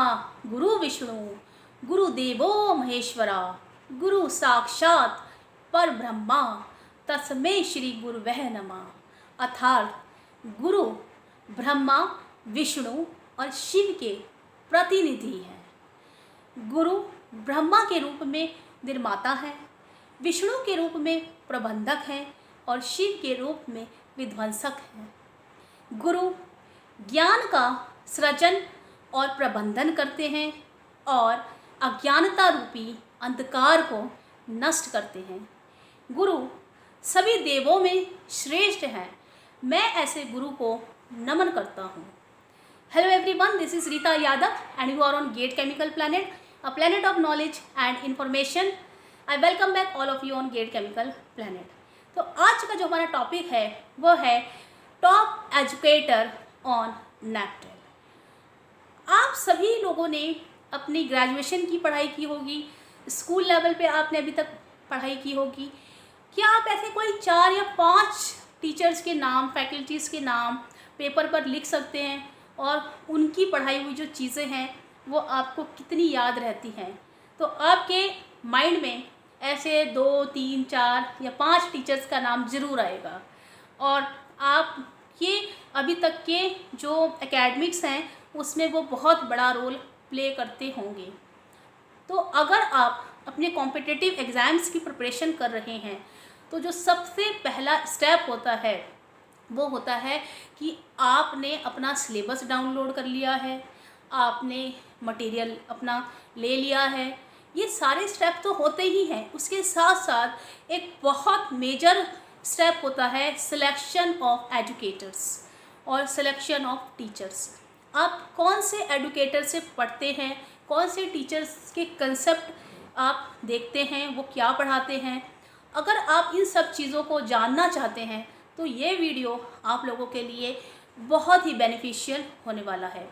गुरु विष्णु गुरुदेवो महेश्वरा गुरु साक्षात पर ब्रह्मा तस्मै श्री गुरुवे नमः। अर्थात गुरु ब्रह्मा विष्णु और शिव के प्रतिनिधि हैं। गुरु ब्रह्मा के रूप में निर्माता है, विष्णु के रूप में प्रबंधक है और शिव के रूप में विध्वंसक है। गुरु ज्ञान का सृजन और प्रबंधन करते हैं और अज्ञानता रूपी अंधकार को नष्ट करते हैं। गुरु सभी देवों में श्रेष्ठ हैं। मैं ऐसे गुरु को नमन करता हूँ। Hello everyone, this is Rita Yadav and you are on get chemical planet, a planet of knowledge and information. I welcome back all of you on get chemical planet. तो आज का जो हमारा टॉपिक है वो है टॉप एजुकेटर ऑन नैपटेल। आप सभी लोगों ने अपनी ग्रेजुएशन की पढ़ाई की होगी, स्कूल लेवल पे आपने अभी तक पढ़ाई की होगी। क्या आप ऐसे कोई 4 या 5 टीचर्स के नाम, फैकल्टीज़ के नाम पेपर पर लिख सकते हैं और उनकी पढ़ाई हुई जो चीज़ें हैं वो आपको कितनी याद रहती हैं? तो आपके माइंड में ऐसे 2, 3, 4 या 5 टीचर्स का नाम ज़रूर आएगा और आप ये अभी तक के जो एकेडमिक्स हैं उसमें वो बहुत बड़ा रोल प्ले करते होंगे। तो अगर आप अपने कॉम्पिटिटिव एग्ज़ाम्स की प्रिपरेशन कर रहे हैं तो जो सबसे पहला स्टेप होता है वो होता है कि आपने अपना सिलेबस डाउनलोड कर लिया है, आपने मटेरियल अपना ले लिया है। ये सारे स्टेप तो होते ही हैं, उसके साथ साथ एक बहुत मेजर स्टेप होता है सिलेक्शन ऑफ एजुकेटर्स और सिलेक्शन ऑफ टीचर्स। आप कौन से एजुकेटर से पढ़ते हैं, कौन से टीचर्स के कंसेप्ट आप देखते हैं, वो क्या पढ़ाते हैं। अगर आप इन सब चीज़ों को जानना चाहते हैं तो ये वीडियो आप लोगों के लिए बहुत ही बेनिफिशियल होने वाला है।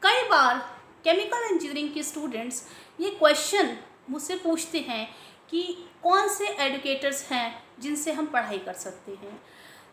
कई बार केमिकल इंजीनियरिंग के स्टूडेंट्स ये क्वेश्चन मुझसे पूछते हैं कि कौन से एजुकेटर्स हैं जिनसे हम पढ़ाई कर सकते हैं।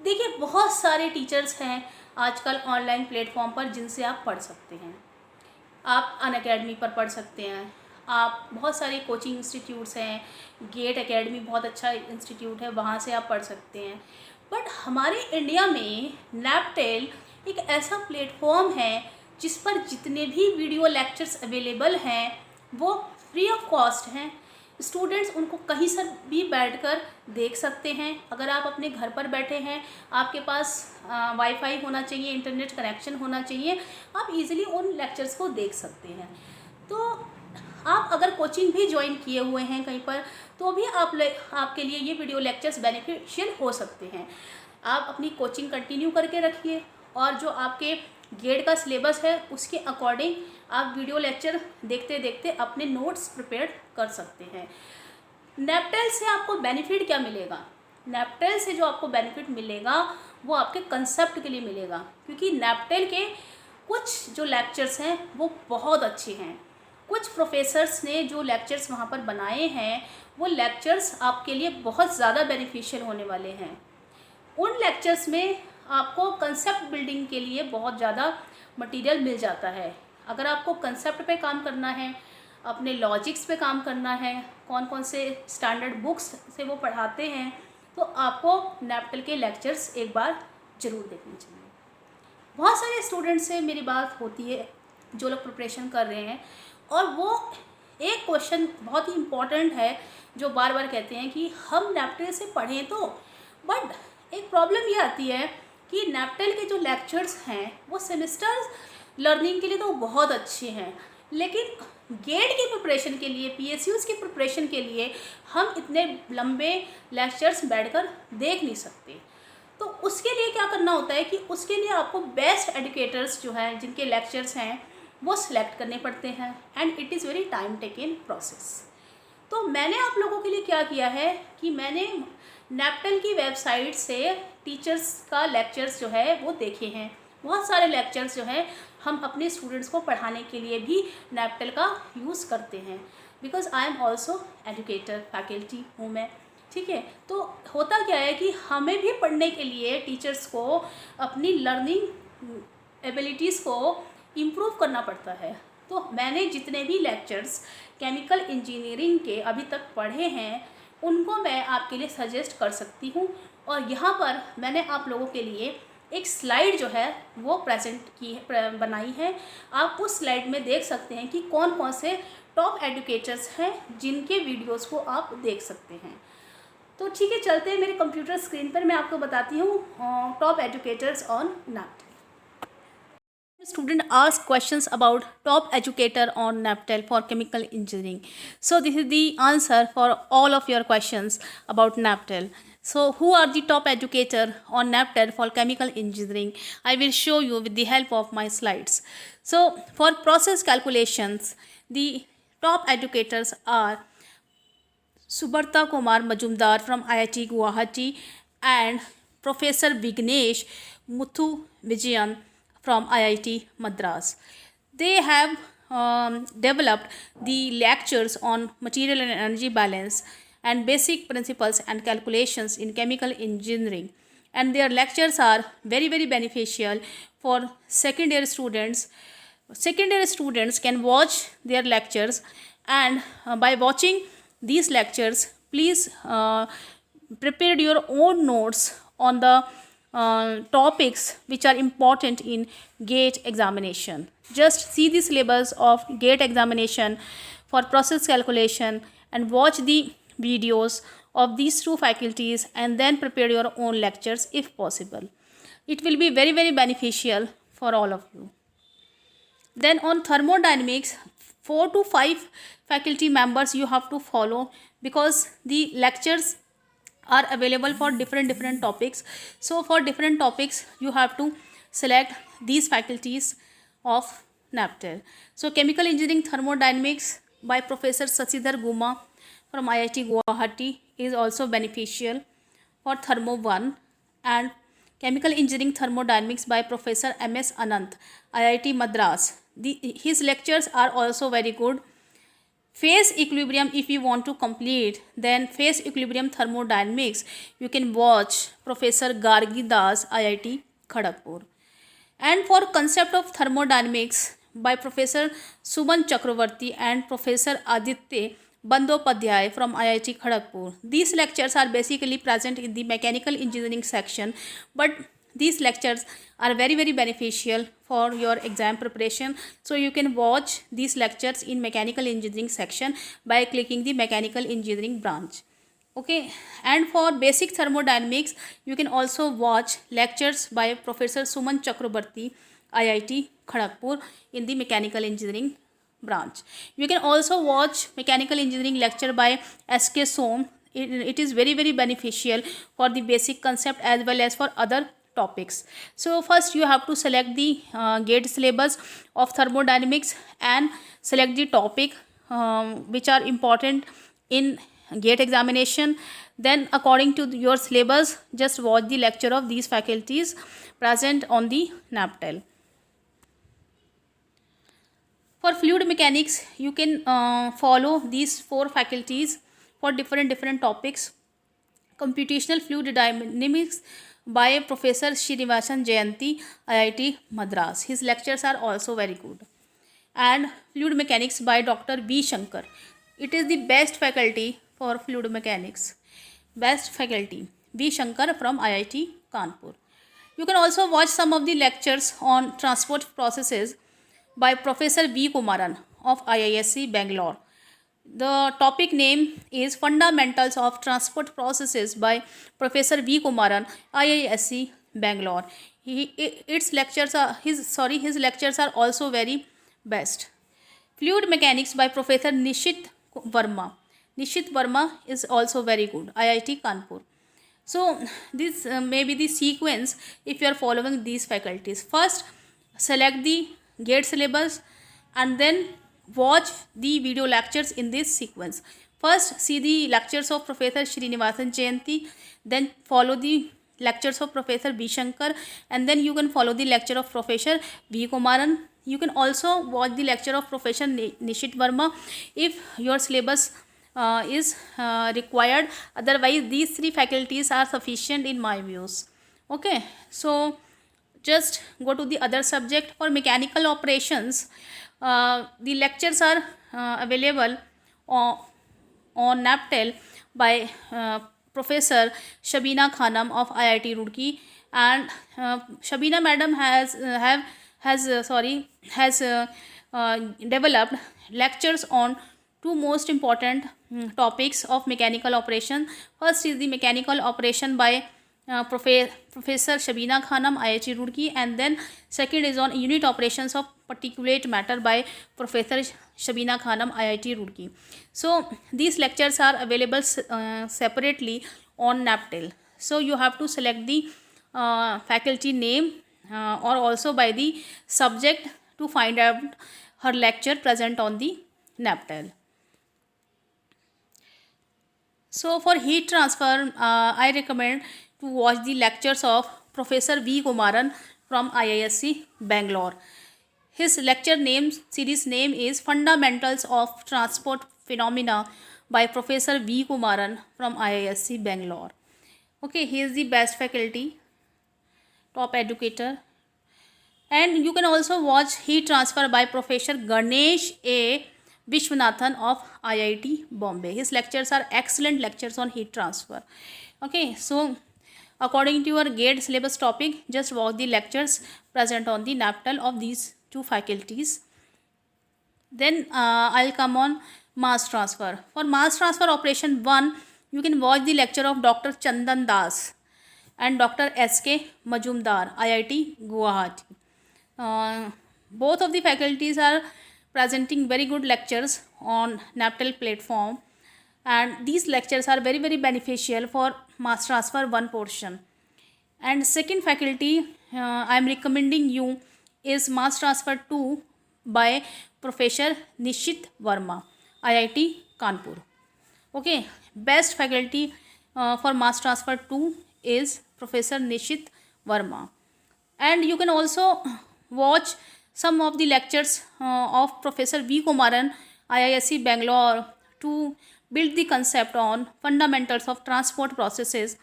देखिए, बहुत सारे टीचर्स हैं आजकल ऑनलाइन प्लेटफॉर्म पर जिनसे आप पढ़ सकते हैं। आप अनअकैडमी पर पढ़ सकते हैं, आप बहुत सारे कोचिंग इंस्टीट्यूट्स हैं, गेट एकेडमी बहुत अच्छा इंस्टीट्यूट है, वहाँ से आप पढ़ सकते हैं। बट हमारे इंडिया में नैपटेल एक ऐसा प्लेटफॉर्म है जिस पर जितने भी वीडियो लेक्चर्स अवेलेबल हैं वो फ्री ऑफ कॉस्ट हैं। स्टूडेंट्स उनको कहीं से भी बैठकर देख सकते हैं। अगर आप अपने घर पर बैठे हैं, आपके पास वाईफाई होना चाहिए, इंटरनेट कनेक्शन होना चाहिए, आप इजीली उन लेक्चर्स को देख सकते हैं। तो आप अगर कोचिंग भी ज्वाइन किए हुए हैं कहीं पर तो भी आपके लिए ये वीडियो लेक्चर्स बेनिफिशियल हो सकते हैं। आप अपनी कोचिंग कंटिन्यू करके रखिए और जो आपके गेट का सिलेबस है उसके अकॉर्डिंग आप वीडियो लेक्चर देखते देखते अपने नोट्स प्रिपेयर कर सकते हैं। नैपटेल से आपको बेनिफिट क्या मिलेगा? नैपटेल से जो आपको बेनिफिट मिलेगा वो आपके कंसेप्ट के लिए मिलेगा, क्योंकि नैपटेल के कुछ जो लेक्चर्स हैं वो बहुत अच्छे हैं। कुछ प्रोफेसर्स ने जो लेक्चर्स वहाँ पर बनाए हैं वो लेक्चर्स आपके लिए बहुत ज़्यादा बेनिफिशियल होने वाले हैं। उन लेक्चर्स में आपको कंसेप्ट बिल्डिंग के लिए बहुत ज़्यादा मटेरियल मिल जाता है। अगर आपको कंसेप्ट पे काम करना है, अपने लॉजिक्स पे काम करना है, कौन कौन से स्टैंडर्ड बुक्स से वो पढ़ाते हैं, तो आपको नैपटेल के लेक्चर्स एक बार ज़रूर देखने चाहिए। बहुत सारे स्टूडेंट्स से मेरी बात होती है जो लोग प्रिपरेशन कर रहे हैं और वो एक क्वेश्चन बहुत ही इम्पॉर्टेंट है जो बार बार कहते हैं कि हम नैपटेल से पढ़ें तो, बट एक प्रॉब्लम ये आती है कि नैपटेल के जो लेक्चर्स हैं वो सेमेस्टर लर्निंग के लिए तो बहुत अच्छे हैं, लेकिन गेट की प्रिपरेशन के लिए, पीएसयूज़ की प्रिपरेशन के लिए हम इतने लंबे लेक्चर्स बैठकर देख नहीं सकते। तो उसके लिए क्या करना होता है कि उसके लिए आपको बेस्ट एजुकेटर्स जो हैं जिनके लेक्चर्स हैं वो सिलेक्ट करने पड़ते हैं and it is very time taking process. तो मैंने आप लोगों के लिए क्या किया है कि मैंने नैपटेल की वेबसाइट से टीचर्स का लेक्चर्स जो है वो देखे हैं। बहुत सारे लेक्चर्स जो हैं हम अपने स्टूडेंट्स को पढ़ाने के लिए भी नैपटेल का यूज़ करते हैं, because I am also educator, faculty हूँ मैं। ठीक है, तो होता क्या है कि हमें भी पढ़ने के लिए टीचर्स को अपनी लर्निंग एबिलिटीज़ को इम्प्रूव करना पड़ता है। तो मैंने जितने भी लेक्चर्स केमिकल इंजीनियरिंग के अभी तक पढ़े हैं उनको मैं आपके लिए सजेस्ट कर सकती हूँ। और यहाँ पर मैंने आप लोगों के लिए एक स्लाइड जो है वो प्रेजेंट की है, बनाई है। आप उस स्लाइड में देख सकते हैं कि कौन कौन से टॉप एजुकेटर्स हैं जिनके वीडियोस को आप देख सकते हैं। तो ठीक है, चलते हैं मेरे कंप्यूटर स्क्रीन पर, मैं आपको बताती हूँ top educators on NAPTEL. Student ask questions about top educator on NAPTEL for chemical engineering. So this is the answer for all of your questions about NAPTEL. So who are the top educator on NAPTEL for chemical engineering? I will show you with the help of my slides. So for process calculations, the top educators are Subrata Kumar Majumdar from IIT Guwahati and Professor Vignesh Muthu Vijayan from IIT Madras. They have developed the lectures on material and energy balance and basic principles and calculations in chemical engineering, and their lectures are very beneficial for second-year students. Second-year students can watch their lectures, and by watching these lectures, please prepare your own notes on the topics which are important in GATE examination. Just see the syllabus of GATE examination for process calculation and watch the videos of these two faculties, and then prepare your own lectures if possible. It will be very beneficial for all of you. Then on thermodynamics, 4 to 5 faculty members you have to follow, because the lectures are available for different topics. So for different topics you have to select these faculties of NAPTEL. So chemical engineering thermodynamics by Professor Sasidhar Guma from IIT Guwahati is also beneficial for Thermo 1, and chemical engineering thermodynamics by Professor MS Anant, IIT Madras. His lectures are also very good. Phase equilibrium, if you want to complete, then phase equilibrium thermodynamics you can watch Professor Gargi Das, IIT Kharagpur. And for concept of thermodynamics by Professor Suman Chakravarti and Professor Aditya Bandopadhyay from IIT Kharagpur. These lectures are basically present in the mechanical engineering section, but these lectures are very beneficial for your exam preparation. So you can watch these lectures in mechanical engineering section by clicking the mechanical engineering branch. Okay, and for basic thermodynamics you can also watch lectures by Professor Suman Chakrabarti, IIT Kharagpur, in the mechanical engineering branch. You can also watch mechanical engineering lecture by SK Som. It is very beneficial for the basic concept as well as for other topics. So first you have to select the GATE syllabus of thermodynamics and select the topic which are important in GATE examination. Then according to your syllabus, just watch the lecture of these faculties present on the NAPTEL. For fluid mechanics, you can follow these 4 faculties for different topics. Computational fluid dynamics by Professor Srinivasan Jayanti, IIT Madras. His lectures are also very good. And fluid mechanics by Dr. V. Shankar. It is the best faculty for fluid mechanics. Best faculty, V. Shankar from IIT Kanpur. You can also watch some of the lectures on transport processes by Professor V. Kumaran of IISc Bangalore. The topic name is Fundamentals of Transport Processes by Professor V. Kumaran, IISc Bangalore. His lectures are also very best. Fluid mechanics by Professor Nishit Verma. Nishit Verma is also very good, IIT Kanpur. So this may be the sequence if you are following these faculties. First, select the GATE syllabus and then watch the video lectures in this sequence. First, see the lectures of Professor Srinivasan Jayanti, then follow the lectures of Professor V. Shankar, and then you can follow the lecture of Professor V. Kumaran. You can also watch the lecture of Professor Nishit Verma if your syllabus is required. Otherwise, these 3 faculties are sufficient in my views. Okay, so just go to the other subject. For mechanical operations, the lectures are available on NAPTEL by Professor Shabina Khanam of IIT Roorkee, and Shabina madam has developed lectures on two most important topics of mechanical operation. First is the mechanical operation by Professor Shabina Khanam, IIT Roorkee, and then second is on unit operations of particulate matter by Professor Shabina Khanam, IIT Roorkee. So these lectures are available separately on NAPTEL. So you have to select the faculty name or also by the subject to find out her lecture present on the NAPTEL. So for heat transfer, I recommend to watch the lectures of Professor V. Kumaran from IISc Bangalore. His lecture series name is Fundamentals of Transport Phenomena by Professor V. Kumaran from IISc Bangalore. Okay, he is the best faculty, top educator. And you can also watch heat transfer by Professor Ganesh A. Vishwanathan of IIT Bombay. His lectures are excellent lectures on heat transfer. Okay, so according to your GATE syllabus topic, just watch the lectures present on the NAPTEL of these two faculties. Then I'll come on mass transfer. For mass transfer operation 1, you can watch the lecture of Dr. Chandan Das and Dr. S.K. Majumdar, IIT Guwahati. Both of the faculties are presenting very good lectures on NAPTEL platform, and these lectures are very beneficial for mass transfer 1 portion. And second faculty I am recommending you is mass transfer 2 by Professor Nishit Verma, IIT Kanpur. Okay, best faculty for mass transfer 2 is Professor Nishit Verma. And you can also watch some of the lectures of Professor V. Kumaran, IISc Bangalore, to build the concept on fundamentals of transport processes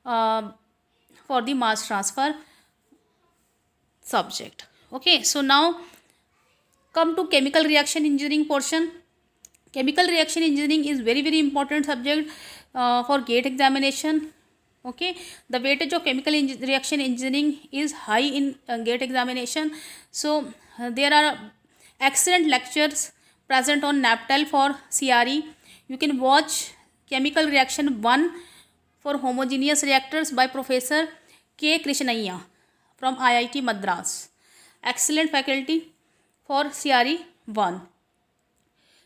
for the mass transfer subject. Okay, so now come to chemical reaction engineering portion. Chemical reaction engineering is very important subject for GATE examination. Okay, the weightage of chemical reaction engineering is high in GATE examination. So there are excellent lectures present on NAPTEL for CRE. You can watch chemical reaction 1 for homogeneous reactors by Professor K. Krishnaiah from IIT Madras. Excellent faculty for CRE 1.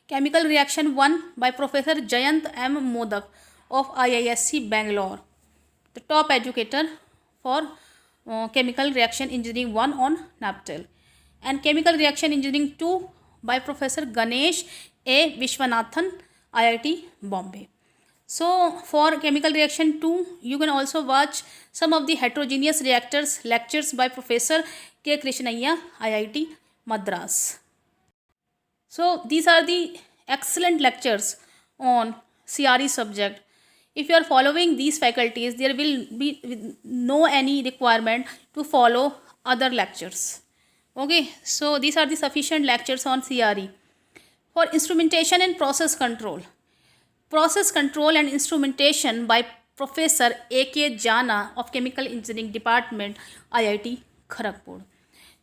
Chemical reaction 1 by Professor Jayant M. Modak of IISc Bangalore, the top educator for chemical reaction engineering 1 on NAPTEL. And chemical reaction engineering 2 by Professor Ganesh A. Vishwanathan, IIT Bombay. So for chemical reaction 2, you can also watch some of the heterogeneous reactors lectures by Professor K. Krishnaiah, IIT Madras. So these are the excellent lectures on CRE subject. If you are following these faculties, there will be no any requirement to follow other lectures. Okay, so these are the sufficient lectures on CRE. For instrumentation and process control. Process control and instrumentation by Professor A.K. Jana of Chemical Engineering Department, IIT Kharagpur.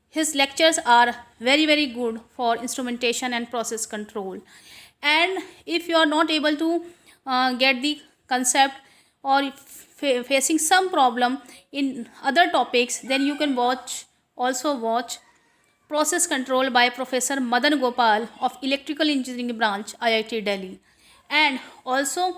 His lectures are very good for instrumentation and process control. And if you are not able to get the concept or facing some problem in other topics, then you can also watch process control by Professor Madan Gopal of Electrical Engineering Branch, IIT Delhi, and also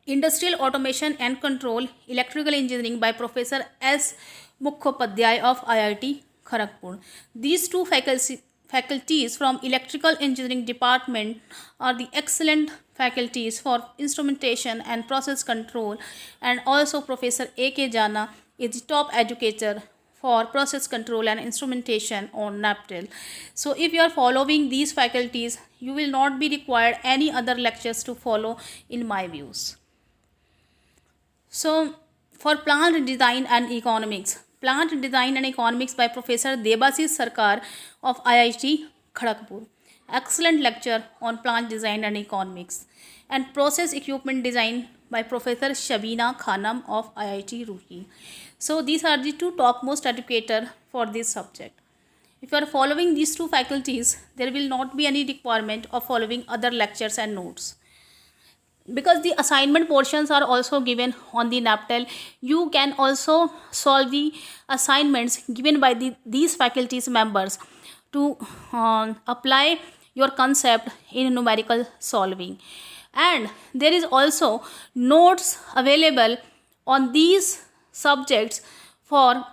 Industrial Automation and Control, Electrical Engineering by Professor S. Mukhopadhyay of IIT Kharagpur. These two faculties from Electrical Engineering Department are the excellent faculties for instrumentation and process control, and also Professor A.K. Jana is the top educator for process control and instrumentation on NAPTEL. So if you are following these faculties, you will not be required any other lectures to follow in my views. So for Plant Design and Economics. Plant Design and Economics by Professor Debasish Sarkar of IIT Kharagpur. Excellent lecture on plant design and economics. And Process Equipment Design by Professor Shabina Khanam of IIT Roorkee. So these are the two topmost educator for this subject. If you are following these two faculties, there will not be any requirement of following other lectures and notes. Because the assignment portions are also given on the NAPTEL, you can also solve the assignments given by these faculties members to apply your concept in numerical solving. And there is also notes available on these subjects for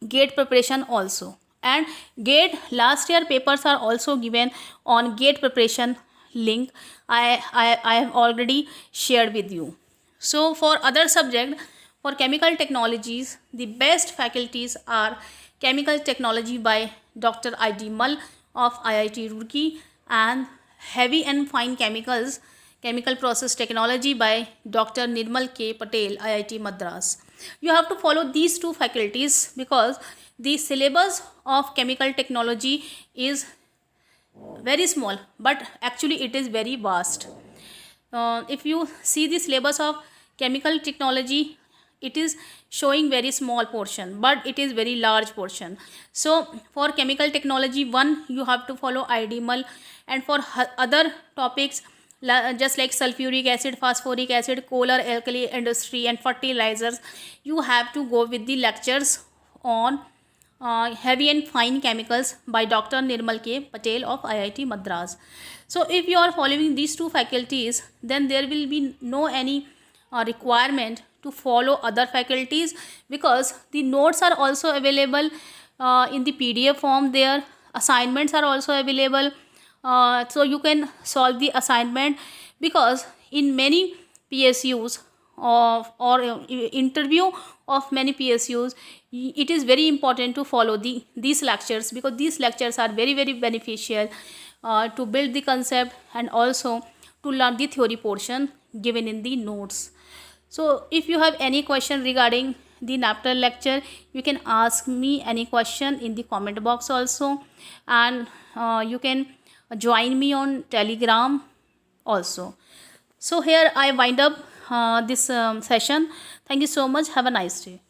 GATE preparation also. And GATE last year papers are also given on GATE preparation link. I have already shared with you. So for other subject, for chemical technologies, the best faculties are chemical technology by Dr. I.D. Mal of IIT Roorkee, and heavy and fine chemicals, chemical process technology by Dr. Nirmal K. Patel, IIT Madras. You have to follow these two faculties because the syllabus of chemical technology is very small, but actually it is very vast. If you see the syllabus of chemical technology, it is showing very small portion, but it is very large portion. So for chemical technology 1, you have to follow IDML, and for other topics just like sulfuric acid, phosphoric acid, Kohler alkali industry and fertilizers, you have to go with the lectures on heavy and fine chemicals by Dr. Nirmal K. Patel of IIT Madras. So if you are following these two faculties, then there will be no any requirement to follow other faculties, because the notes are also available in the PDF form. Their assignments are also available, so you can solve the assignment, because in many PSUs or interview of many PSUs, it is very important to follow these lectures, because these lectures are very beneficial to build the concept and also to learn the theory portion given in the notes. So if you have any question regarding the NAPTEL lecture, you can ask me any question in the comment box also, and you can join me on Telegram also. So here I wind up this session. Thank you so much. Have a nice day.